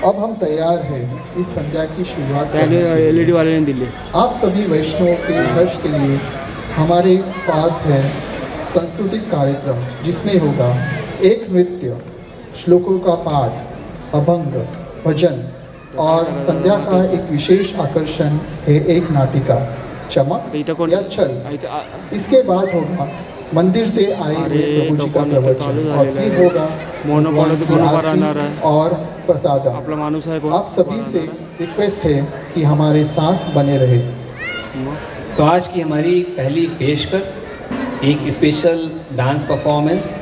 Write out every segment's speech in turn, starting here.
अब हम तैयार हैं इस संध्या की शुरुआत त्याने करने के लिए। LED वाल्याने दिले. आप सभी वैष्णवों के हर्ष के लिए हमारे पास है सांस्कृतिक कार्यक्रम, जिसमें होगा एक नृत्य, श्लोकों का पाठ, अभंग, भजन और संध्या का एक विशेष आकर्षण है एक नाटिका, चमक इथं कोण या छल। इसके बाद होगा मंदिर से आए हुए अरे, प्रभु जी तो का कोण इथं प्रवचन चालू और झालेलं फिर आहे. होगा मोनोपोलो भगवान तो की कोण उभा राहणार आरती आहे? और प्रसादम। आपला माणूस आहे कोण? आप सभी से रिक्वेस्ट है कि हमारे साथ बने रहे। तो आज की हमारी पहली पेशकश एक स्पेशल डांस परफॉर्मेंस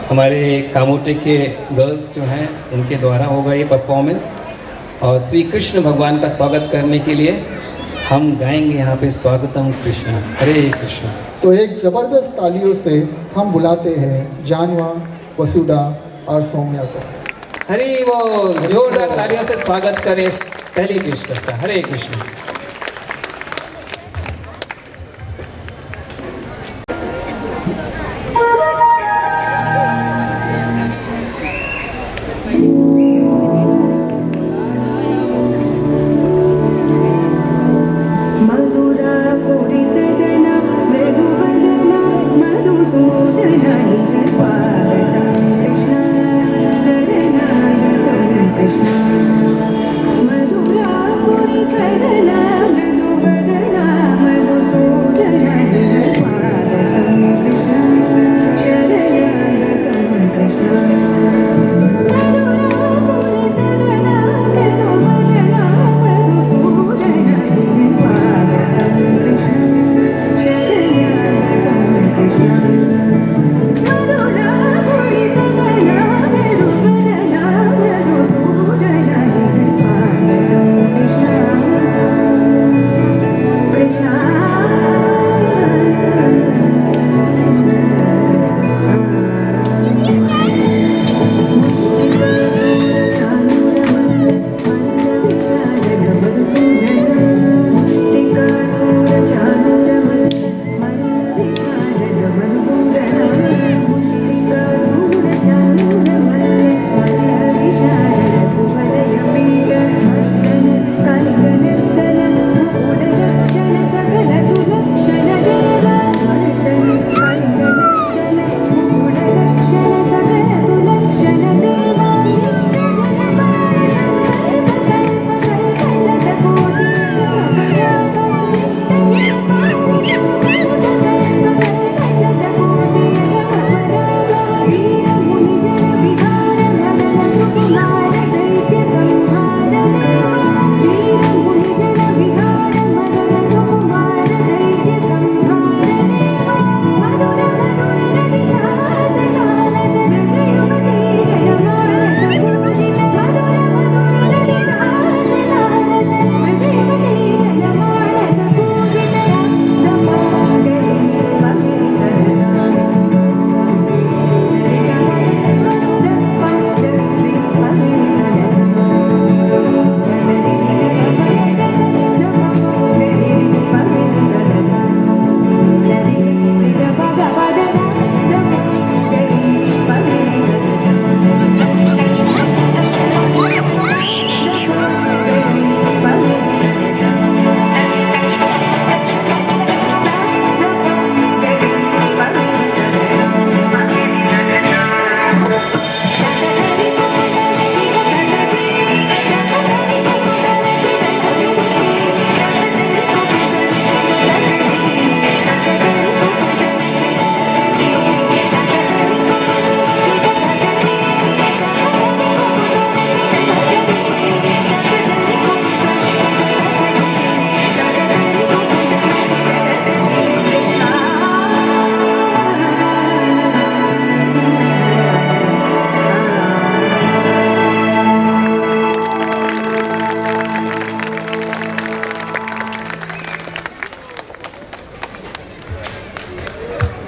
हमारे कामोटे के गर्ल्स जो हैं उनके द्वारा होगा ये परफॉर्मेंस। और श्री कृष्ण भगवान का स्वागत करने के लिए हम गाएंगे यहाँ पे स्वागतम कृष्ण, हरे कृष्ण। तो एक जबरदस्त तालियों से हम बुलाते हैं जानवा, वसुधा और सौम्या को। हरे वो जोरदार तालियों से स्वागत करें पहली पेशकश का। हरे कृष्ण।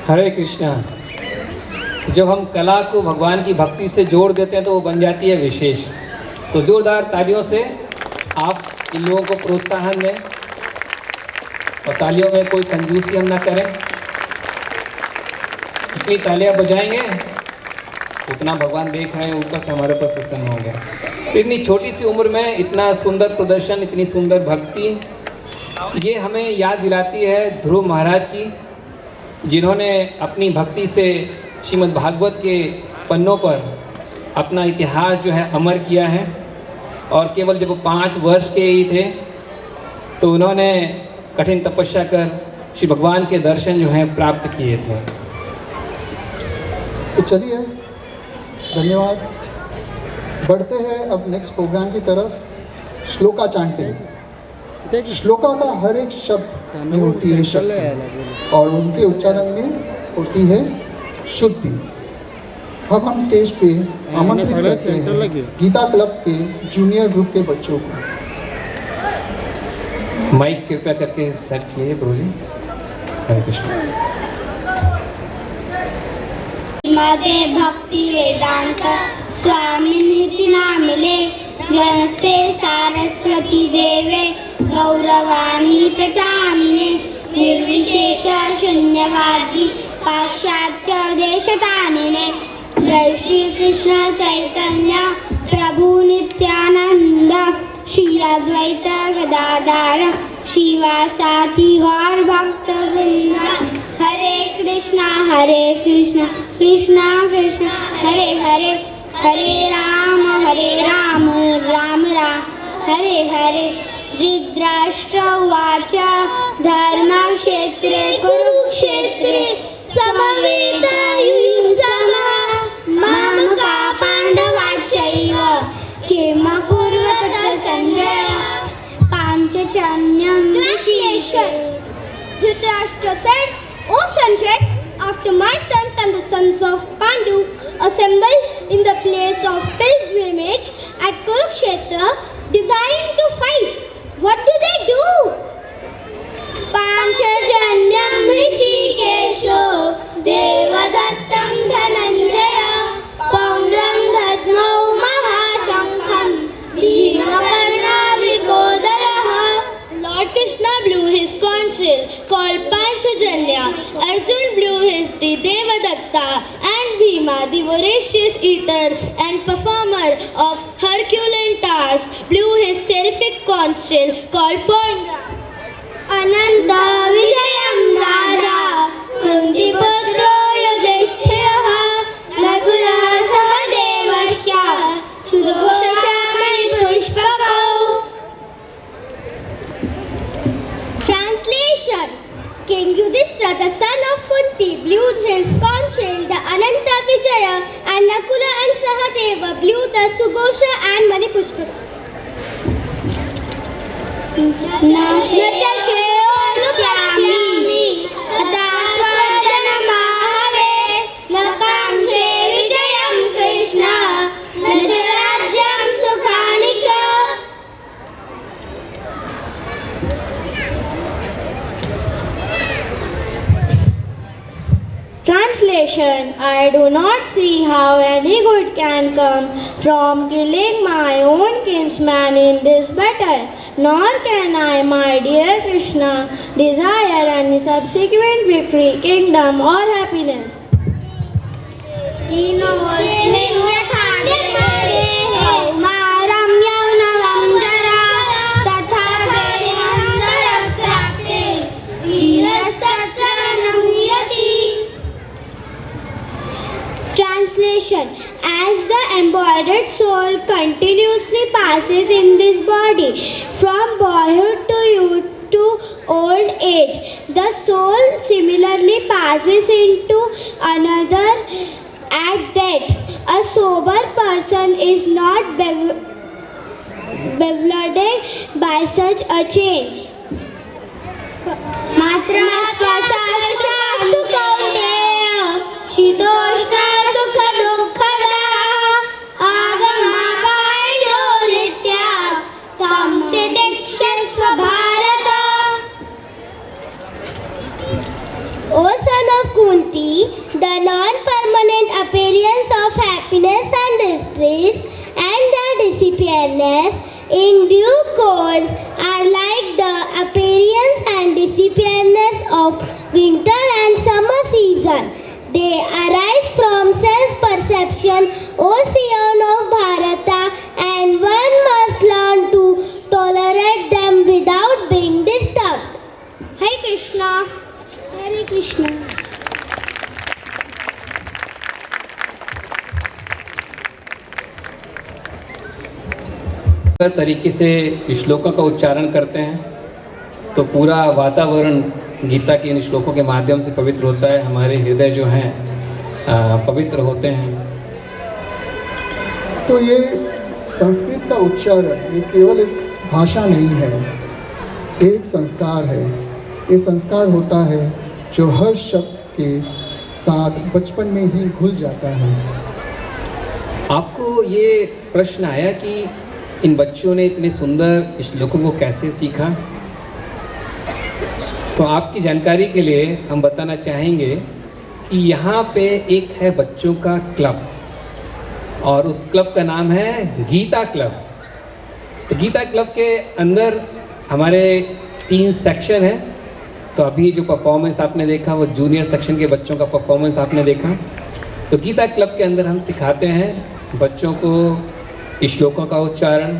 हरे कृष्णा। जब हम कला को भगवान की भक्ति से जोड़ देते हैं तो वो बन जाती है विशेष। तो जोरदार तालियों से आप इन लोगों को प्रोत्साहन दें और तालियों में कोई कंजूसी हम ना करें। जितनी तालियां बजाएंगे उतना भगवान देख रहे हैं, ऊपर से हमारे ऊपर प्रसन्न हो गया। तो इतनी छोटी सी उम्र में इतना सुंदर प्रदर्शन, इतनी सुंदर भक्ति, ये हमें याद दिलाती है ध्रुव महाराज की, जिन्होंने अपनी भक्ति से श्रीमद् भागवत के पन्नों पर अपना इतिहास जो है अमर किया है। और केवल जब वो 5 वर्ष के ही थे तो उन्होंने कठिन तपस्या कर श्री भगवान के दर्शन जो हैं प्राप्त किए थे। तो चलिए, धन्यवाद। बढ़ते हैं अब नेक्स्ट प्रोग्राम की तरफ। श्लोका चांटिंग। श्लोका का हर एक शब्द में होती है शक्ति और उनके उच्चारण में होती है शुद्धि। अब हम स्टेज पे आमंत्रित करते हैं गीता क्लब के जूनियर ग्रुप के बच्चों को। माइक कृपया करके सेट किए प्रभु जी। हरे कृष्ण। मते भक्ति वेदांत स्वामी नीति नामिले नमस्ते सारस्वती देवे गौरवाणी प्रचारिणे निर्विशेष शून्यवादी पाश्चात्य देशतानिने। जय श्री कृष्ण चैतन्य प्रभु नित्यानंद श्री अद्वैत गदाधर शिवासादि गौर भक्त वृंद। हरे कृष्णा कृष्णा कृष्णा हरे हरे, हरे राम राम राम हरे हरे। धृतराष्ट्र उवाच धर्मक्षेत्रे कुरुक्षेत्रे समवेतायुयुत्सवः मामकाः पाण्डवाश्चैव किम कुर्वत Sanjay. पाञ्चजन्यं ऋषिकेशः। Dhritarashtra said, O Sanjay, after my sons and the sons of Pandu assemble in the place of pilgrimage at Kurukshetra, desiring to fight, what do they do? Panchajanyam Hrishikesho Devadattam Dhananjaya Paundam Dhatmau Mahashankham Bhimakarna Vikodaraha. Lord Krishna blew his conch shell called Panchajanya. Arjun blew his the Devadatta, and Bhima, the voracious eater and performer of Herculean tasks, blew his terrific conch shell called Paundra. Ananta Vijayam Raja Kuntiputro Yudhishthirah Nakulah Sahadevasya Sudoshashamani Pushpakau. Translation. King Yudhishthira, the son of Kunti, blew his conch shell, the Ananta Vijaya, and Nakula and Sahadeva blew the Sugosha and Manipushpaka. Nashnatasheyonusyami Atasvajanamahave Nakamshe Vijayam Krishna Najarajyam Sukhani cha. Translation. I do not see how any good can come from killing my own kinsman in this battle, nor can I, my dear Krishna, desire any subsequent victory, kingdom or happiness. Translation. As the embodied soul continuously passes in this body from boyhood to youth to old age, the soul similarly passes into another at death. A sober person is not bewildered by such a change. Matra spasastu kaunteya shitoshna sukha dukkhada agama payo nityas tam sthitikshasva bharata. O son of Kunti, the non-permanent appearance of happiness and distress and their disappearance in due course are like the appearance and disappearance of winter and summer season. They arise from self-perception, ocean of Bharata, and one must learn to tolerate them without being disturbed. Hare Krishna. Hare Krishna. तरीके से श्लोकों का उच्चारण करते हैं तो पूरा वातावरण गीता के इन श्लोकों के माध्यम से पवित्र होता है। हमारे हृदय जो हैं पवित्र होते हैं। तो ये संस्कृत का उच्चारण ये केवल एक भाषा नहीं है, एक संस्कार है। ये संस्कार होता है जो हर शब्द के साथ बचपन में ही घुल जाता है। आपको ये प्रश्न आया कि इन बच्चों ने इतने सुंदर श्लोकों को कैसे सीखा? तो आपकी जानकारी के लिए हम बताना चाहेंगे कि यहाँ पे एक है बच्चों का क्लब और उस क्लब का नाम है गीता क्लब। तो गीता क्लब के अंदर हमारे 3 सेक्शन हैं। तो अभी जो परफॉर्मेंस आपने देखा वो जूनियर सेक्शन के बच्चों का परफॉर्मेंस आपने देखा। तो गीता क्लब के अंदर हम सिखाते हैं बच्चों को श्लोकों का उच्चारण,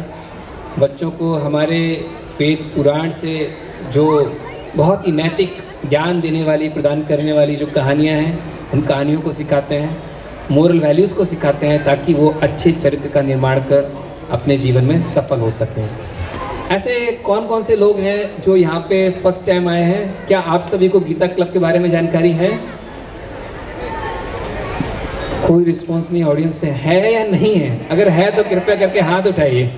बच्चों को हमारे वेद पुराण से जो बहुत ही नैतिक ज्ञान देने वाली, प्रदान करने वाली जो कहानियाँ हैं उन कहानियों को सिखाते हैं, मोरल वैल्यूज़ को सिखाते हैं ताकि वो अच्छे चरित्र का निर्माण कर अपने जीवन में सफल हो सकें। ऐसे कौन कौन से लोग हैं जो यहाँ पे फर्स्ट टाइम आए हैं? क्या आप सभी को गीता क्लब के बारे में जानकारी है? कोई रिस्पॉन्स नहीं ऑडियंस से, है या नहीं है? अगर है तो कृपया करके हाथ उठाइए।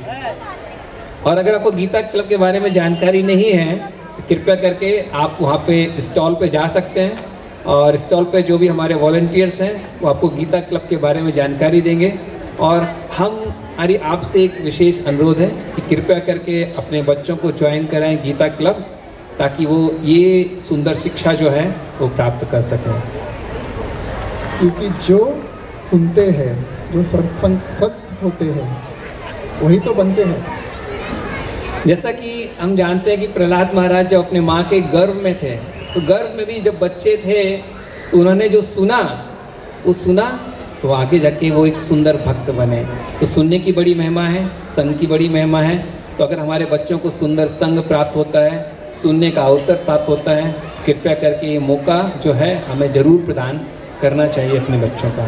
और अगर आपको गीता क्लब के बारे में जानकारी नहीं है तो कृपया करके आप वहाँ पे स्टॉल पे जा सकते हैं और स्टॉल पे जो भी हमारे वॉलंटियर्स हैं वो आपको गीता क्लब के बारे में जानकारी देंगे। और हमारी आपसे एक विशेष अनुरोध है कि कृपया करके अपने बच्चों को ज्वाइन कराएं गीता क्लब ताकि वो ये सुंदर शिक्षा जो है वो प्राप्त कर सकें। क्योंकि जो सुनते हैं, जो सत्संग सत्य होते हैं वही तो बनते हैं। जैसा कि हम जानते हैं कि प्रहलाद महाराज जब अपने माँ के गर्भ में थे तो गर्भ में भी जब बच्चे थे तो उन्होंने जो सुना वो सुना तो आगे जाके वो एक सुंदर भक्त बने। तो सुनने की बड़ी महिमा है, संग की बड़ी महिमा है। तो अगर हमारे बच्चों को सुंदर संग प्राप्त होता है, सुनने का अवसर प्राप्त होता है, कृपया करके ये मौका जो है हमें ज़रूर प्रदान करना चाहिए अपने बच्चों का।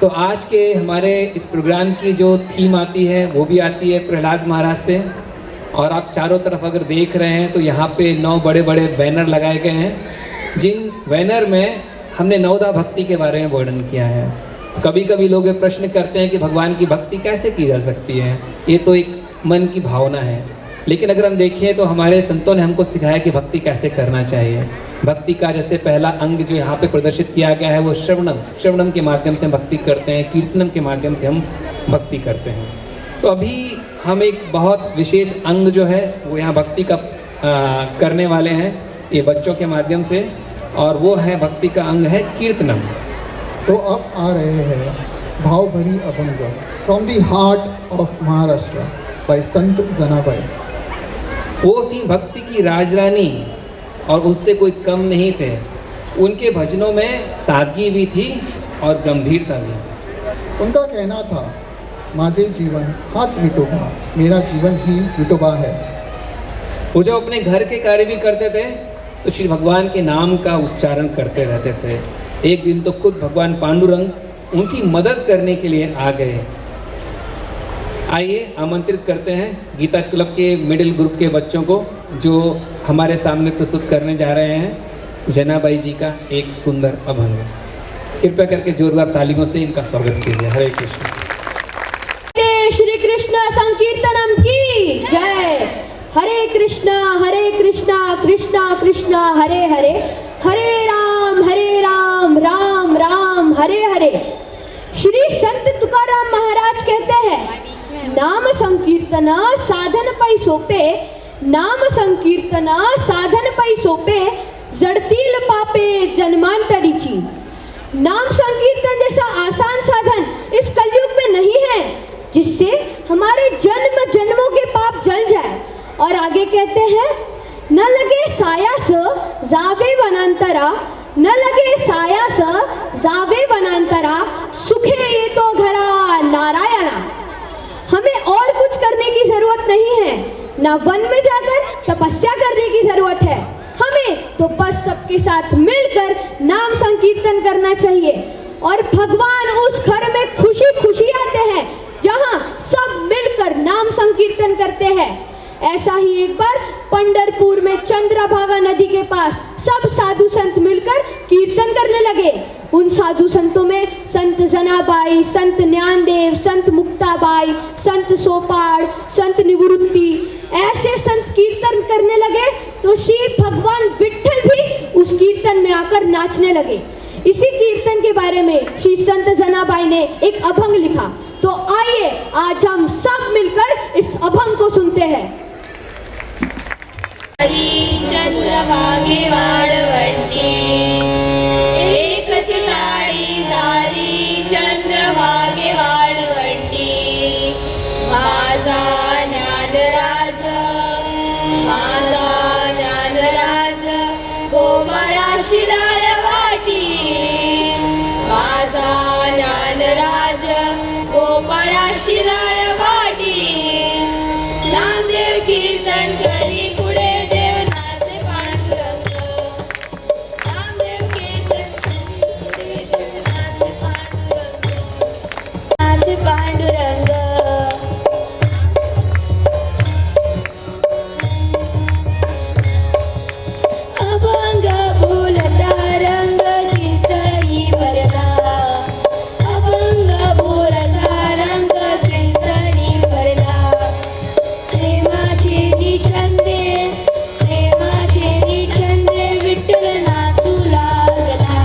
तो आज के हमारे इस प्रोग्राम की जो थीम आती है वो भी आती है प्रहलाद महाराज से। और आप चारों तरफ अगर देख रहे हैं तो यहाँ पे 9 बड़े बड़े बैनर लगाए गए हैं, जिन बैनर में हमने नवदा भक्ति के बारे में वर्णन किया है। कभी कभी लोग ये प्रश्न करते हैं कि भगवान की भक्ति कैसे की जा सकती है, ये तो एक मन की भावना है। लेकिन अगर हम देखें तो हमारे संतों ने हमको सिखाया कि भक्ति कैसे करना चाहिए। भक्ति का जैसे पहला अंग जो यहाँ पे प्रदर्शित किया गया है वो श्रवणम के माध्यम से हम भक्ति करते हैं, कीर्तनम के माध्यम से हम भक्ति करते हैं। तो अभी हम एक बहुत विशेष अंग जो है वो यहाँ भक्ति का करने वाले हैं ये बच्चों के माध्यम से, और वो है भक्ति का अंग है कीर्तनम। तो अब आ रहे हैं भाव भरी अभंग from the heart of Maharashtra by Sant Janabai. वो थी भक्ति की राजरानी और उससे कोई कम नहीं थे। उनके भजनों में सादगी भी थी और गंभीरता भी। उनका कहना था, माझे जीवन हाच विठोबा, मेरा जीवन ही विठोबा है। वो जब अपने घर के कार्य भी करते थे तो श्री भगवान के नाम का उच्चारण करते रहते थे। एक दिन तो खुद भगवान पांडुरंग उनकी मदद करने के लिए आ गए। आइए आमंत्रित करते हैं गीता क्लब के मिडिल ग्रुप के बच्चों को जो हमारे सामने प्रस्तुत करने जा रहे हैं जनाबाई जी का एक सुंदर अभंग। कृपया करके जोरदार तालियों से इनका स्वागत कीजिए। हरे कृष्ण। श्री कृष्ण संकीर्तनम की जय। हरे कृष्णा कृष्णा कृष्णा हरे हरे, हरे राम राम राम हरे हरे। श्री संत तुकाराम महाराज कहते हैं, नाम संकीर्तन साधन पै सोपे, नाम संकीर्तन साधन पै सोपे, जडतील पापे जन्मांतरीची। नाम संकीर्तन जैसा आसान साधन इस कलयुग में नहीं है जिससे हमारे जन्म जन्मों के पाप जल जाए। और आगे कहते हैं, न लगे सायास जावे वनांतरा, न लगे सायास जावे वनांतरा सुखे ये तो घरा नारायणा। हमें और कुछ करने की जरूरत नहीं है, ना वन में जाकर तपस्या करने की जरूरत है। हमें तो बस सबके साथ मिलकर नाम संकीर्तन करना चाहिए और भगवान उस घर में खुशी खुशी आते हैं जहां सब मिलकर नाम संकीर्तन करते हैं। ऐसा ही एक बार पंढरपुर में चंद्रभागा नदी के पास सब साधु संत मिलकर कीर्तन करने लगे। उन साधु संतों में संत जनाबाई, संत ज्ञानदेव, संत मुक्ताबाई, संत सोपाड़, संत निवृत्ति ऐसे संत कीर्तन करने लगे तो श्री भगवान विठ्ठल भी उस कीर्तन में आकर नाचने लगे। इसी कीर्तन के बारे में श्री संत जनाबाई ने एक अभंग लिखा। तो आइए आज हम सब मिलकर इस अभंग को सुनते हैं। चंद्रभागे वाढवंटी एकच ताळी झाली चंद्रभागे वाढवंटी। माझा ज्ञानराज माझा ज्ञानराज गोमाळा शिराय वाटी। माझा ज्ञानराज गोमाळा शिराय वाटी। नामदेव कीर्तन करी पुढे देव नाचे पांडुरंग। नामदेव कीर्तन करी पुढे शिव नाचे पांडुरंग। नाचे पांडुरंग। अभंग बोलता रंग कीर्तनी भरला। अभंग बोलता रंग कीर्तनी भरला। प्रेमाचे निछंदे प्रेमाचे निछंदे विठ्ठल नाचू लागला।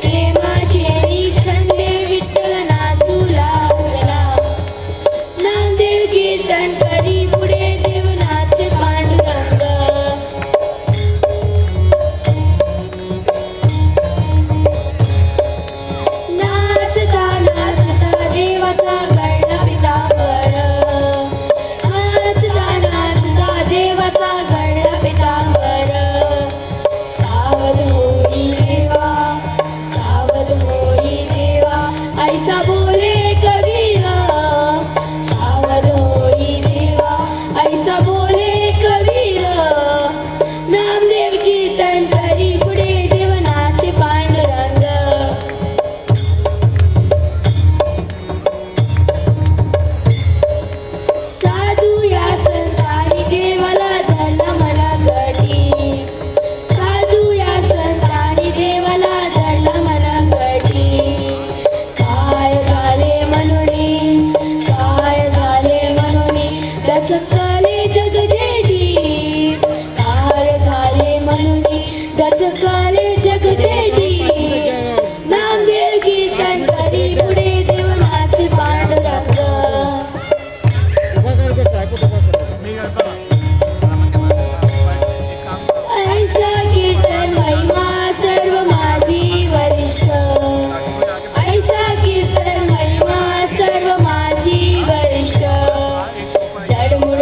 प्रेमाचे निछंदे विठ्ठल नाचू लागला। नामदेव कीर्तन करी पुढे देव नाचे पांडुरंग। नाचता नाचता देवाचा गळला पितांबर। नाचता नाचता देवाचा गळला पितांबर। सावध होई देवा सावध होई देवा ऐसा बोले कबीर। सावध होई देवा ऐसा बोले कबीर। नामदेव कीर्तन करी पुढे देव नाचे पांडुरंग। साधू या संतांनी देवाला धरला मना गटी। साधू या संतांनी देवाला धरला मना गटी। काय झाले म्हणून काय झाले म्हणून त्याच कले जग जेडी। काय झाले म्हणून त्याच कले जग जेडी। नामदेव कीर्तन करी पुढे देव नाचे पांडुरंग। ऐसा कीर्तन महिमा सर्व माझी वरिष्ठ। ऐसा कीर्तन महिमा सर्व माझी वरिष्ठ। जडमुड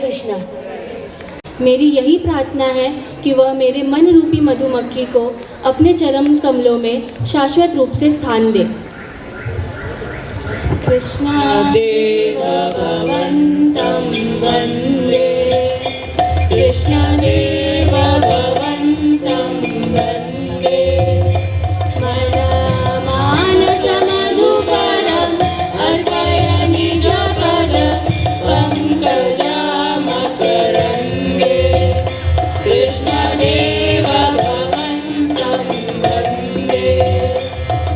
कृष्णा। मेरी यही प्रार्थना है कि वह मेरे मन रूपी मधुमक्खी को अपने चरण कमलों में शाश्वत रूप से स्थान दे। कृष्णा देव भगवन्तं वन्दे, कृष्णदेव भगवन्तं वन्दे, मनमानसमधुकरम् अर्पय निजपद पङ्कजामकरन्दे। कृष्णदेव भगवन्तं वन्दे,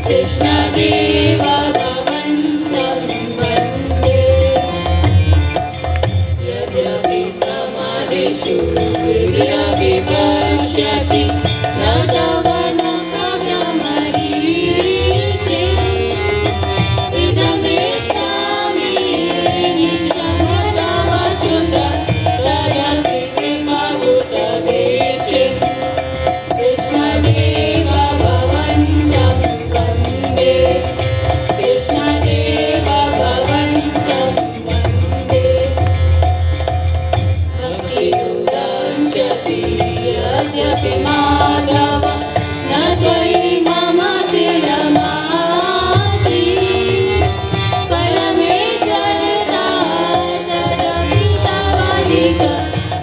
कृष्णदेव भगवन्तं वन्दे। यद्यपि समादिषु विधिरपि पश्यति न तव न खगमरीचे। इदमिच्छामि नित्यं तव च्युत तदपि कृपाभूतवेक्षे। कृष्णदेव भगवन्तं वन्दे, कृष्णदेव भगवन्तं वन्दे। भक्तिरुदञ्चति यद्यपि माधव न त्वयि मम तिलमाति। परमेश्वरता तदपि तवाधिक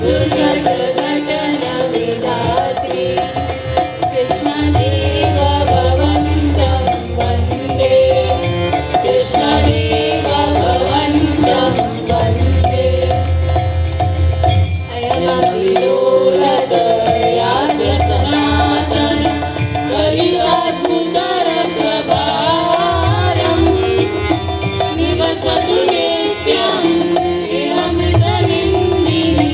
दुर्घटघटनविधात्री। कृष्णदेव भगवन्तं वन्दे, कृष्णदेव भगवन्तं वन्दे। अयमपि लोलतयाद्यसनातन कलिताद्भुतरसभारम्। निवसतु नित्यम् इहमृतनिन्दिनी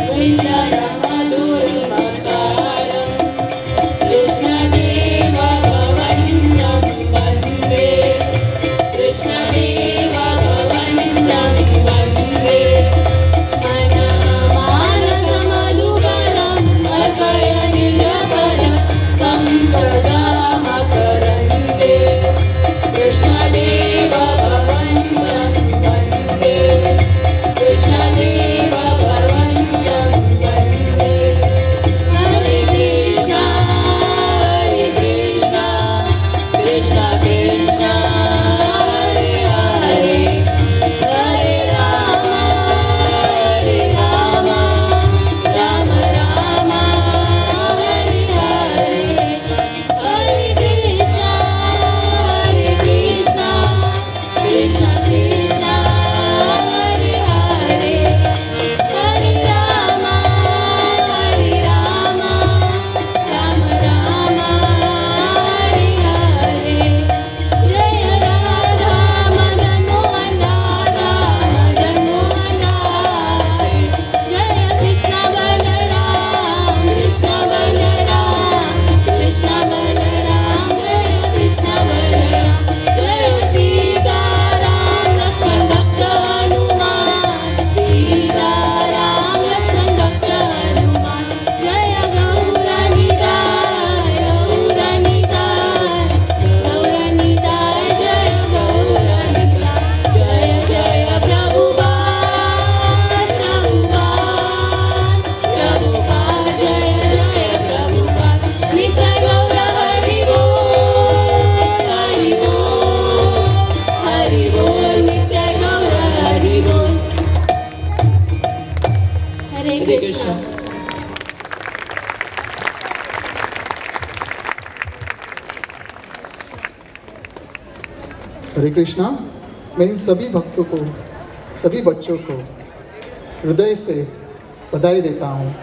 वृन्दरमधुरिमसारम्। कृष्णदेव भगवन्तं वन्दे, कृष्णदेव भगवन्तं वन्दे। मनमानसमधुकरम् अर्पय निजपद पङ्कजामकरन्दे। कृष्णदेव भगवन्तं वन्दे, कृष्णदेव भगवन्तं वन्दे। हरे कृष्णा कृष्ण कृष्ण हरे हरे, हरे राम राम राम हरे हरे। हरे कृष्णा कृष्ण कृष्ण हरे हरे, हरे राम राम राम हरे हरे। जय राधा मदन मोहन राधा मदन मोहन हरे। जय कृष्ण बलराम कृष्ण बलराम कृष्ण बलराम। जय कृष्ण बलराम, जय सीताराम लक्ष्मण भक्त हनुमान। सीताराम लक्ष्मण भक्त हनुमान। जय गौरनिताय गौरनिताय गौरनिताय जय गौरनिताय। जय जय प्रभुपाद प्रभुपाद प्रभुपाद। जय जय प्रभुपाद। नित्य गौर हरि बोल हरि बोल हरि बोल। नित्य गौर हरि बोल। हरे कृष्णा। हरे कृष्णा। मैं इन सभी भक्तों को, सभी बच्चों को हृदय से बधाई देता हूँ।